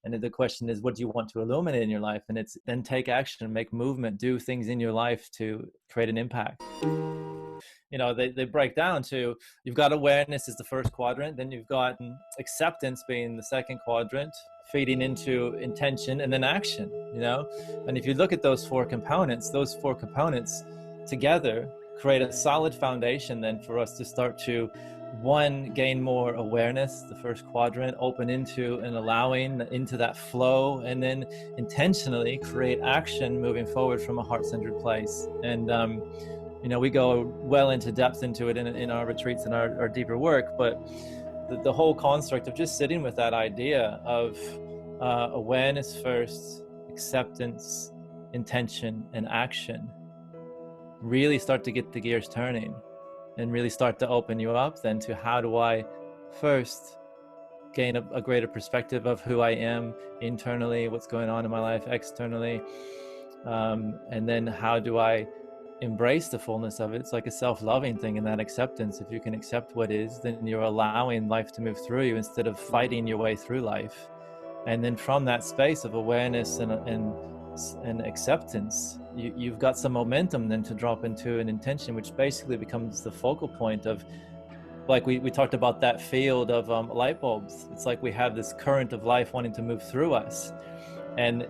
And the question is, what do you want to illuminate in your life? And it's then take action, make movement, do things in your life to create an impact. You know, they break down to, you've got awareness is the first quadrant, then you've got acceptance being the second quadrant, feeding into intention, and then action, you know? And if you look at those four components together create a solid foundation then for us to start to, one, gain more awareness, the first quadrant, open into and allowing into that flow, and then intentionally create action moving forward from a heart-centered place. And you know, we go well into depth into it in our retreats and our deeper work, but the whole construct of just sitting with that idea of awareness first, acceptance, intention, and action really start to get the gears turning and really start to open you up then to, how do I first gain a greater perspective of who I am internally, what's going on in my life externally, and then how do I embrace the fullness of it. It's like a self-loving thing, and that acceptance. If you can accept what is, then you're allowing life to move through you instead of fighting your way through life. And then from that space of awareness and acceptance, you've got some momentum then to drop into an intention, which basically becomes the focal point of, like we talked about that field of light bulbs. It's like we have this current of life wanting to move through us, and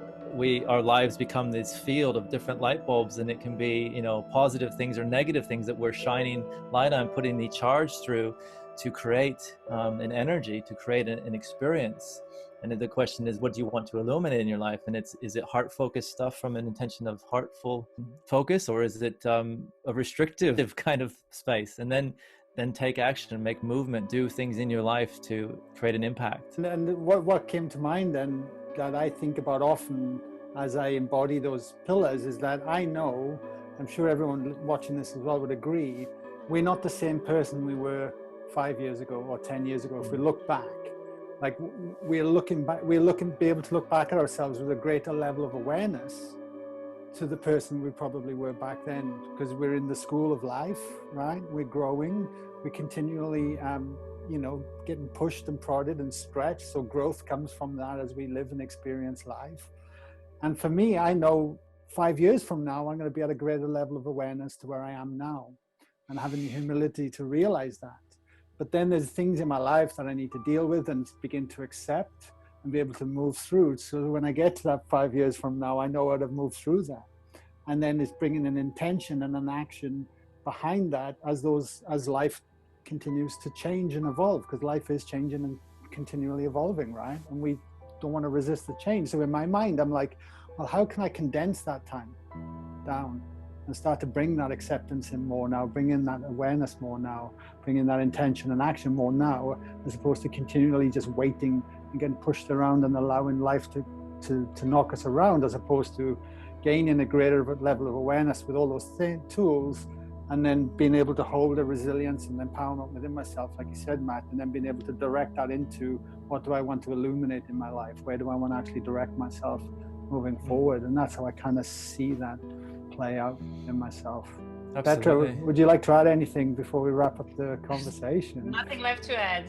our lives become this field of different light bulbs, and it can be, you know, positive things or negative things that we're shining light on, putting the charge through to create an energy, to create an experience. And the question is, what do you want to illuminate in your life? And is it heart-focused stuff from an intention of heartful focus, or is it a restrictive kind of space? And then take action, make movement, do things in your life to create an impact. And what came to mind then, that I think about often as I embody those pillars, is that I know, I'm sure everyone watching this as well would agree, we're not the same person we were 5 years ago or 10 years ago. If we look back, like we're looking back, be able to look back at ourselves with a greater level of awareness to the person we probably were back then, because we're in the school of life, right? We're growing, we're continually you know, getting pushed and prodded and stretched. So growth comes from that as we live and experience life. And for me, I know 5 years from now, I'm going to be at a greater level of awareness to where I am now, and having the humility to realize that. But then there's things in my life that I need to deal with and begin to accept and be able to move through. So when I get to that 5 years from now, I know how to move through that. And then it's bringing an intention and an action behind that as life continues to change and evolve, because life is changing and continually evolving, right? And we don't want to resist the change. So in my mind, I'm like, well, how can I condense that time down and start to bring that acceptance in more now, bring in that awareness more now, bring in that intention and action more now, as opposed to continually just waiting and getting pushed around and allowing life to knock us around, as opposed to gaining a greater level of awareness with all those tools, and then being able to hold a resilience and empowerment within myself, like you said, Matt, and then being able to direct that into, what do I want to illuminate in my life? Where do I want to actually direct myself moving forward? And that's how I kind of see that play out in myself. Absolutely. Petra, would you like to add anything before we wrap up the conversation? Nothing left to add.